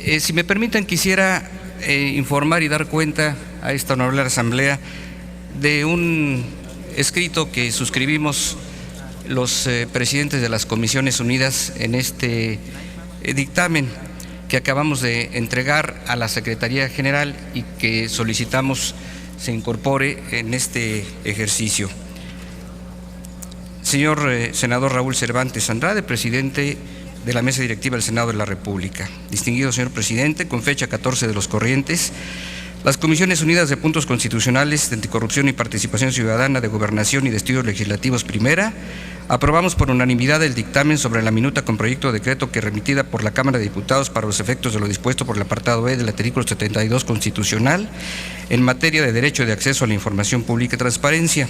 Si me permiten, quisiera informar y dar cuenta a esta honorable asamblea de un escrito que suscribimos los presidentes de las Comisiones Unidas en este dictamen que acabamos de entregar a la Secretaría General y que solicitamos se incorpore en este ejercicio. Señor senador Raúl Cervantes Andrade, presidente de la Mesa Directiva del Senado de la República. Distinguido señor presidente, con fecha 14 de los corrientes, las Comisiones Unidas de Puntos Constitucionales de Anticorrupción y Participación Ciudadana, de Gobernación y de Estudios Legislativos Primera, aprobamos por unanimidad el dictamen sobre la minuta con proyecto de decreto que remitida por la Cámara de Diputados para los efectos de lo dispuesto por el apartado E del artículo 72 constitucional en materia de derecho de acceso a la información pública y transparencia.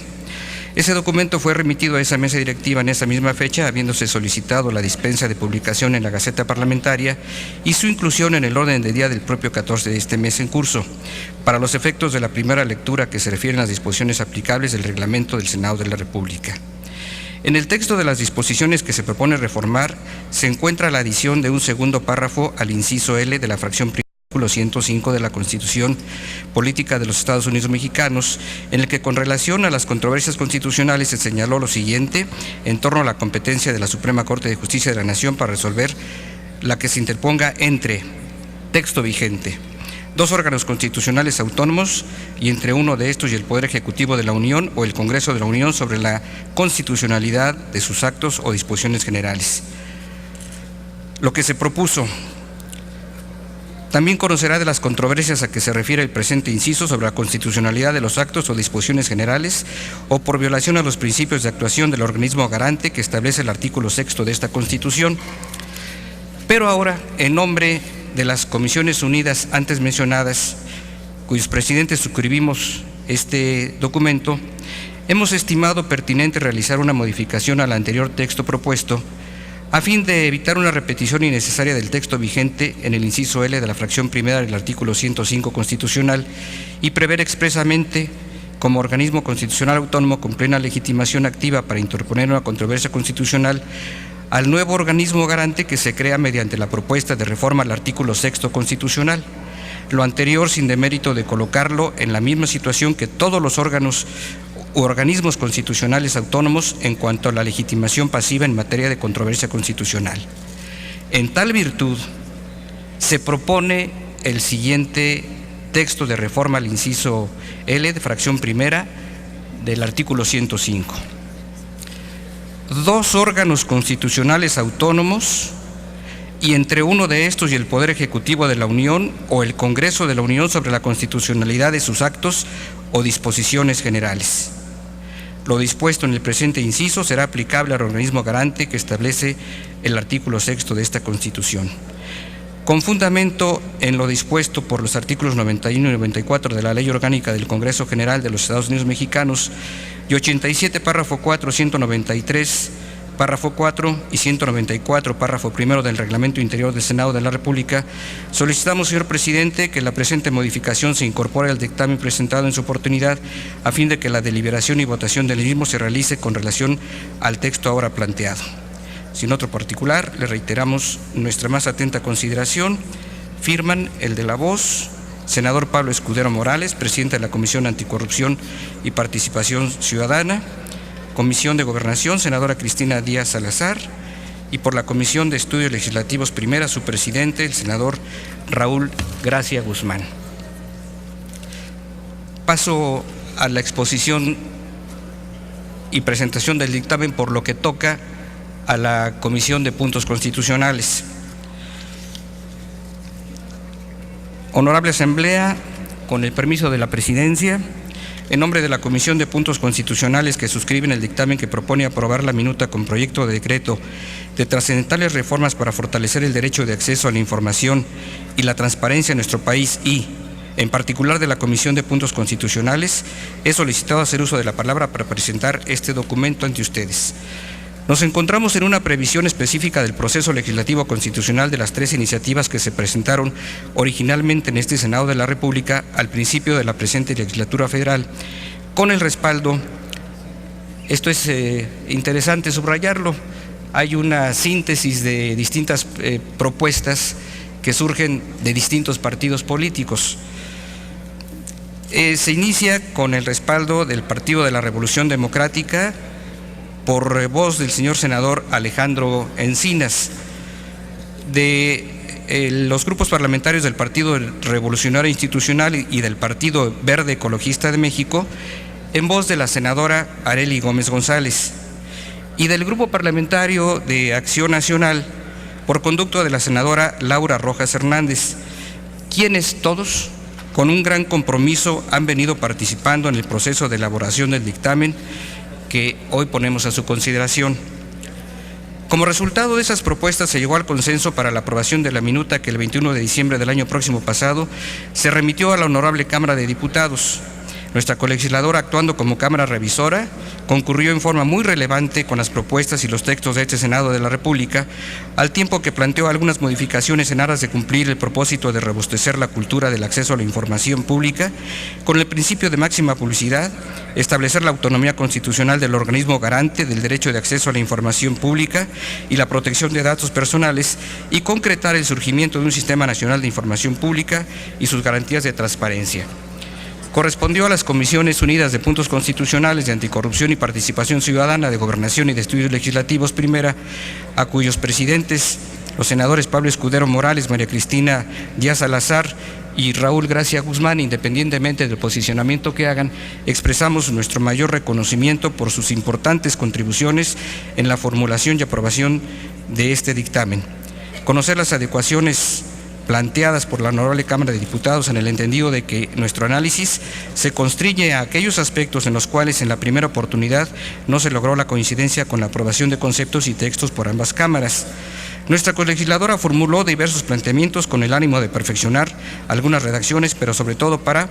Ese documento fue remitido a esa mesa directiva en esa misma fecha, habiéndose solicitado la dispensa de publicación en la Gaceta Parlamentaria y su inclusión en el orden del día del propio 14 de este mes en curso, para los efectos de la primera lectura que se refieren a las disposiciones aplicables del reglamento del Senado de la República. En el texto de las disposiciones que se propone reformar se encuentra la adición de un segundo párrafo al inciso L de la fracción primera del artículo 105 de la Constitución Política de los Estados Unidos Mexicanos, en el que con relación a las controversias constitucionales se señaló lo siguiente en torno a la competencia de la Suprema Corte de Justicia de la Nación para resolver la que se interponga entre texto vigente, dos órganos constitucionales autónomos y entre uno de estos y el Poder Ejecutivo de la Unión o el Congreso de la Unión sobre la constitucionalidad de sus actos o disposiciones generales. Lo que se propuso: también conocerá de las controversias a que se refiere el presente inciso sobre la constitucionalidad de los actos o disposiciones generales o por violación a los principios de actuación del organismo garante que establece el artículo 6 de esta Constitución. Pero ahora, en nombre de las Comisiones Unidas antes mencionadas, cuyos presidentes suscribimos este documento, hemos estimado pertinente realizar una modificación al anterior texto propuesto a fin de evitar una repetición innecesaria del texto vigente en el inciso L de la fracción primera del artículo 105 constitucional y prever expresamente como organismo constitucional autónomo con plena legitimación activa para interponer una controversia constitucional al nuevo organismo garante que se crea mediante la propuesta de reforma al artículo 6 constitucional. Lo anterior sin demérito de colocarlo en la misma situación que todos los órganos u organismos constitucionales autónomos en cuanto a la legitimación pasiva en materia de controversia constitucional. En tal virtud, se propone el siguiente texto de reforma al inciso L de fracción primera del artículo 105. Dos órganos constitucionales autónomos y entre uno de estos y el Poder Ejecutivo de la Unión o el Congreso de la Unión sobre la constitucionalidad de sus actos o disposiciones generales. Lo dispuesto en el presente inciso será aplicable al organismo garante que establece el artículo 6 de esta Constitución. Con fundamento en lo dispuesto por los artículos 91 y 94 de la Ley Orgánica del Congreso General de los Estados Unidos Mexicanos y 87, párrafo 4, 193, párrafo 4 y 194, párrafo primero del Reglamento Interior del Senado de la República, solicitamos, señor presidente, que la presente modificación se incorpore al dictamen presentado en su oportunidad a fin de que la deliberación y votación del mismo se realice con relación al texto ahora planteado. Sin otro particular, le reiteramos nuestra más atenta consideración. Firman el de la voz, senador Pablo Escudero Morales, presidente de la Comisión Anticorrupción y Participación Ciudadana; Comisión de Gobernación, senadora Cristina Díaz Salazar; y por la Comisión de Estudios Legislativos Primera, su presidente, el senador Raúl Gracia Guzmán. Paso a la exposición y presentación del dictamen por lo que toca a la Comisión de Puntos Constitucionales. Honorable Asamblea, con el permiso de la Presidencia, en nombre de la Comisión de Puntos Constitucionales que suscriben el dictamen que propone aprobar la minuta con proyecto de decreto de trascendentales reformas para fortalecer el derecho de acceso a la información y la transparencia en nuestro país y, en particular de la Comisión de Puntos Constitucionales, he solicitado hacer uso de la palabra para presentar este documento ante ustedes. Nos encontramos en una previsión específica del proceso legislativo constitucional de las tres iniciativas que se presentaron originalmente en este Senado de la República al principio de la presente legislatura federal, con el respaldo, esto es interesante subrayarlo, hay una síntesis de distintas propuestas que surgen de distintos partidos políticos. Se inicia con el respaldo del Partido de la Revolución Democrática por voz del señor senador Alejandro Encinas, de los grupos parlamentarios del Partido Revolucionario Institucional y del Partido Verde Ecologista de México, en voz de la senadora Arely Gómez González, y del Grupo Parlamentario de Acción Nacional, por conducto de la senadora Laura Rojas Hernández, quienes todos, con un gran compromiso, han venido participando en el proceso de elaboración del dictamen que hoy ponemos a su consideración. Como resultado de esas propuestas se llegó al consenso para la aprobación de la minuta que el 21 de diciembre del año próximo pasado se remitió a la Honorable Cámara de Diputados. Nuestra colegisladora, actuando como Cámara Revisora, concurrió en forma muy relevante con las propuestas y los textos de este Senado de la República, al tiempo que planteó algunas modificaciones en aras de cumplir el propósito de robustecer la cultura del acceso a la información pública, con el principio de máxima publicidad, establecer la autonomía constitucional del organismo garante del derecho de acceso a la información pública y la protección de datos personales, y concretar el surgimiento de un Sistema Nacional de Información Pública y sus garantías de transparencia. Correspondió a las Comisiones Unidas de Puntos Constitucionales de Anticorrupción y Participación Ciudadana, de Gobernación y de Estudios Legislativos, primera, a cuyos presidentes, los senadores Pablo Escudero Morales, María Cristina Díaz Salazar y Raúl Gracia Guzmán, independientemente del posicionamiento que hagan, expresamos nuestro mayor reconocimiento por sus importantes contribuciones en la formulación y aprobación de este dictamen. Conocer las adecuaciones planteadas por la Honorable Cámara de Diputados en el entendido de que nuestro análisis se constriñe a aquellos aspectos en los cuales en la primera oportunidad no se logró la coincidencia con la aprobación de conceptos y textos por ambas cámaras. Nuestra colegisladora formuló diversos planteamientos con el ánimo de perfeccionar algunas redacciones, pero sobre todo para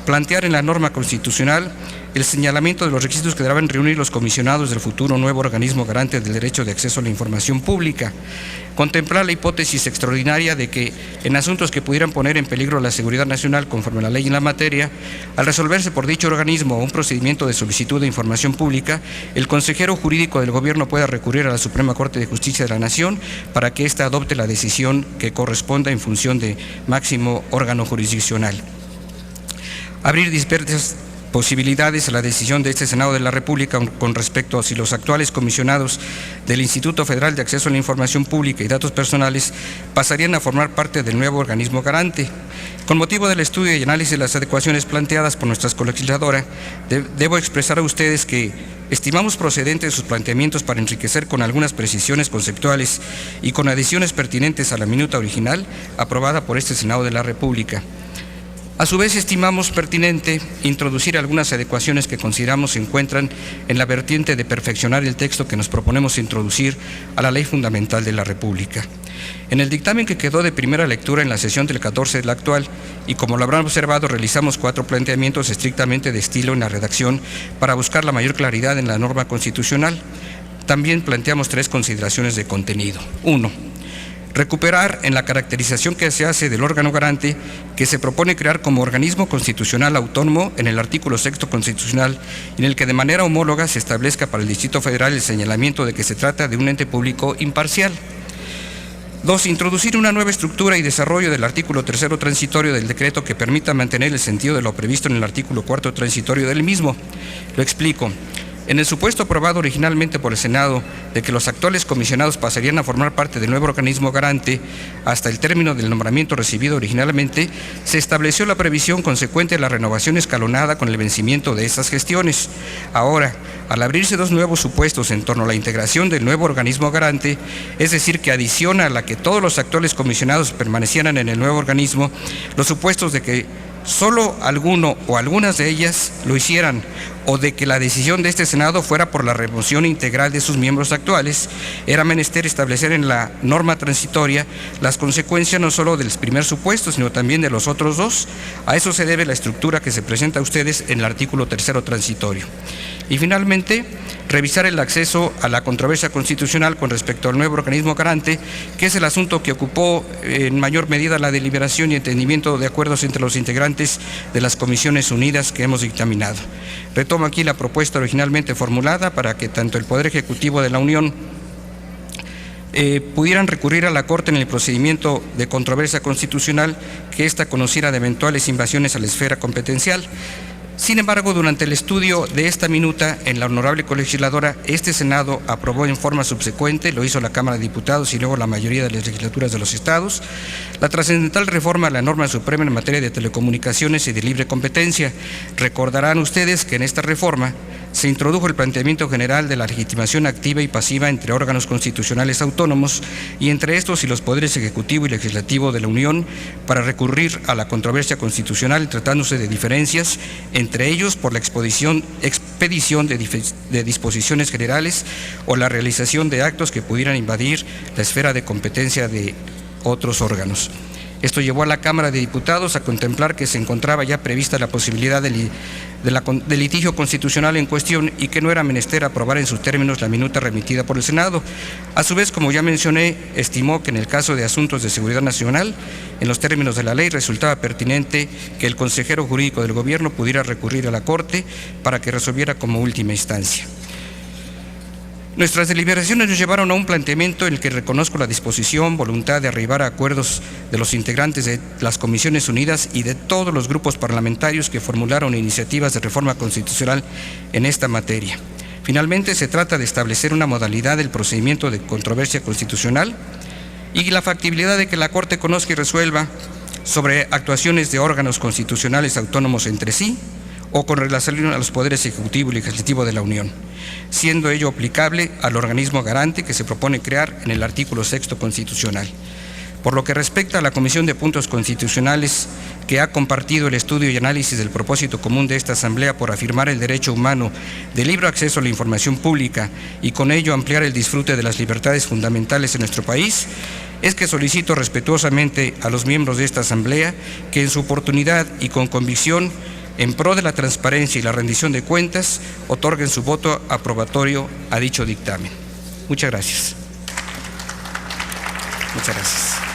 plantear en la norma constitucional el señalamiento de los requisitos que deberán reunir los comisionados del futuro nuevo organismo garante del derecho de acceso a la información pública, contemplar la hipótesis extraordinaria de que en asuntos que pudieran poner en peligro la seguridad nacional conforme a la ley en la materia, al resolverse por dicho organismo un procedimiento de solicitud de información pública, el consejero jurídico del Gobierno pueda recurrir a la Suprema Corte de Justicia de la Nación para que ésta adopte la decisión que corresponda en función de máximo órgano jurisdiccional. Abrir diversas posibilidades a la decisión de este Senado de la República con respecto a si los actuales comisionados del Instituto Federal de Acceso a la Información Pública y Datos Personales pasarían a formar parte del nuevo organismo garante. Con motivo del estudio y análisis de las adecuaciones planteadas por nuestra colegisladora, debo expresar a ustedes que estimamos procedentes sus planteamientos para enriquecer con algunas precisiones conceptuales y con adiciones pertinentes a la minuta original aprobada por este Senado de la República. A su vez, estimamos pertinente introducir algunas adecuaciones que consideramos se encuentran en la vertiente de perfeccionar el texto que nos proponemos introducir a la Ley Fundamental de la República. En el dictamen que quedó de primera lectura en la sesión del 14 de la actual, y como lo habrán observado, realizamos 4 planteamientos estrictamente de estilo en la redacción para buscar la mayor claridad en la norma constitucional. También planteamos 3 consideraciones de contenido. 1. Recuperar en la caracterización que se hace del órgano garante que se propone crear como organismo constitucional autónomo en el artículo 6º constitucional, en el que de manera homóloga se establezca para el Distrito Federal el señalamiento de que se trata de un ente público imparcial. 2. Introducir una nueva estructura y desarrollo del artículo 3º transitorio del decreto que permita mantener el sentido de lo previsto en el artículo 4º transitorio del mismo. Lo explico. En el supuesto aprobado originalmente por el Senado de que los actuales comisionados pasarían a formar parte del nuevo organismo garante hasta el término del nombramiento recibido originalmente, se estableció la previsión consecuente a la renovación escalonada con el vencimiento de esas gestiones. Ahora, al abrirse 2 nuevos supuestos en torno a la integración del nuevo organismo garante, es decir, que adiciona a la que todos los actuales comisionados permanecieran en el nuevo organismo, los supuestos de que solo alguno o algunas de ellas lo hicieran, o de que la decisión de este Senado fuera por la remoción integral de sus miembros actuales, era menester establecer en la norma transitoria las consecuencias no solo del primer supuesto, sino también de los otros 2. A eso se debe la estructura que se presenta a ustedes en el artículo 3º transitorio. Y finalmente, revisar el acceso a la controversia constitucional con respecto al nuevo organismo garante, que es el asunto que ocupó en mayor medida la deliberación y entendimiento de acuerdos entre los integrantes de las Comisiones Unidas que hemos dictaminado. Retomo aquí la propuesta originalmente formulada para que tanto el Poder Ejecutivo de la Unión pudieran recurrir a la Corte en el procedimiento de controversia constitucional que ésta conociera de eventuales invasiones a la esfera competencial. Sin embargo, durante el estudio de esta minuta en la honorable colegisladora, este Senado aprobó en forma subsecuente, lo hizo la Cámara de Diputados y luego la mayoría de las legislaturas de los estados, la trascendental reforma a la norma suprema en materia de telecomunicaciones y de libre competencia. Recordarán ustedes que en esta reforma se introdujo el planteamiento general de la legitimación activa y pasiva entre órganos constitucionales autónomos y entre estos y los poderes ejecutivo y legislativo de la Unión para recurrir a la controversia constitucional tratándose de diferencias, entre ellos por la expedición de disposiciones generales o la realización de actos que pudieran invadir la esfera de competencia de otros órganos. Esto llevó a la Cámara de Diputados a contemplar que se encontraba ya prevista la posibilidad del litigio constitucional en cuestión y que no era menester aprobar en sus términos la minuta remitida por el Senado. A su vez, como ya mencioné, estimó que en el caso de asuntos de seguridad nacional, en los términos de la ley, resultaba pertinente que el consejero jurídico del Gobierno pudiera recurrir a la Corte para que resolviera como última instancia. Nuestras deliberaciones nos llevaron a un planteamiento en el que reconozco la disposición, voluntad de arribar a acuerdos de los integrantes de las Comisiones Unidas y de todos los grupos parlamentarios que formularon iniciativas de reforma constitucional en esta materia. Finalmente, se trata de establecer una modalidad del procedimiento de controversia constitucional y la factibilidad de que la Corte conozca y resuelva sobre actuaciones de órganos constitucionales autónomos entre sí o con relación a los poderes ejecutivo y legislativo de la Unión, siendo ello aplicable al organismo garante que se propone crear en el artículo 6º constitucional. Por lo que respecta a la Comisión de Puntos Constitucionales, que ha compartido el estudio y análisis del propósito común de esta Asamblea por afirmar el derecho humano de libre acceso a la información pública y con ello ampliar el disfrute de las libertades fundamentales en nuestro país, es que solicito respetuosamente a los miembros de esta Asamblea que en su oportunidad y con convicción en pro de la transparencia y la rendición de cuentas, otorguen su voto aprobatorio a dicho dictamen. Muchas gracias. Muchas gracias.